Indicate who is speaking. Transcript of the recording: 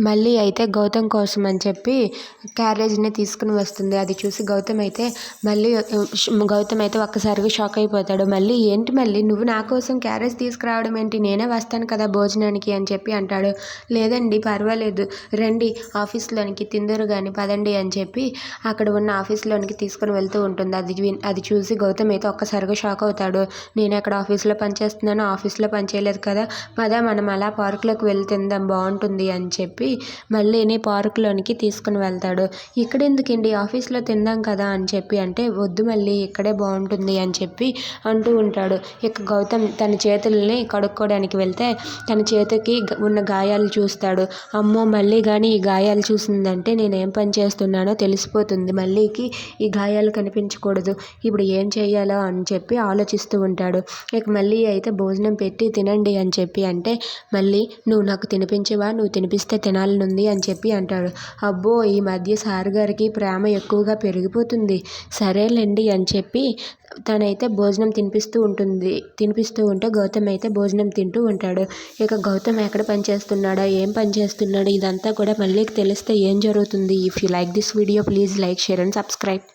Speaker 1: మళ్ళీ అయితే గౌతమ్ కోసం అని చెప్పి క్యారేజ్ని తీసుకుని వస్తుంది. అది చూసి గౌతమ్ అయితే ఒక్కసారిగా షాక్ అయిపోతాడు. మళ్ళీ ఏంటి మళ్ళీ నువ్వు నా కోసం క్యారేజ్ తీసుకురావడం ఏంటి, నేనే వస్తాను కదా భోజనానికి అని చెప్పి అంటాడు. లేదండి పర్వాలేదు, రండి ఆఫీస్లోనికి తిందురు కానీ పదండి అని చెప్పి అక్కడ ఉన్న ఆఫీస్లోనికి తీసుకుని వెళ్తూ ఉంటుంది. అది చూసి గౌతమ్ అయితే ఒక్కసారిగా షాక్ అవుతాడు. నేను అక్కడ ఆఫీస్లో పనిచేస్తున్నాను, ఆఫీస్లో పనిచేయలేదు కదా, పద మనం అలా పార్కులోకి వెళ్ళి తిందాం బాగుంటుంది అని చెప్పి మళ్ళీని పార్కులోనికి తీసుకుని వెళ్తాడు. ఇక్కడెందుకండి ఆఫీస్లో తిందాం కదా అని చెప్పి అంటే, వద్దు మళ్ళీ ఇక్కడే బాగుంటుంది అని చెప్పి అంటూ ఉంటాడు. ఇక గౌతమ్ తన చేతుల్ని కడుక్కోవడానికి వెళ్తే తన చేతికి ఉన్న గాయాలు చూస్తాడు. అమ్మో మళ్ళీ కానీ ఈ గాయాలు చూసిందంటే నేనేం పని చేస్తున్నానో తెలిసిపోతుంది, మళ్ళీకి ఈ గాయాలు కనిపించకూడదు, ఇప్పుడు ఏం చేయాలో అని చెప్పి ఆలోచిస్తూ ఉంటాడు. ఇక మళ్ళీ అయితే భోజనం పెట్టి తినండి అని చెప్పి అంటే, మళ్ళీ నువ్వు నాకు తినిపించవా, నువ్వు తినిపిస్తే తినాలనుంది అని చెప్పి అంటాడు. అబ్బో ఈ మధ్య సార్ గారికి ప్రేమ ఎక్కువగా పెరిగిపోతుంది, సరేలేండి అని చెప్పి తనైతే భోజనం తినిపిస్తూ ఉంటే గౌతమ్ అయితే భోజనం తింటూ ఉంటాడు. ఇక గౌతమ్ ఎక్కడ పని చేస్తున్నాడా, ఏం పని చేస్తున్నాడు, ఇదంతా కూడా మళ్ళీ తెలిస్తే ఏం జరుగుతుంది. If you like this video please like, share and subscribe.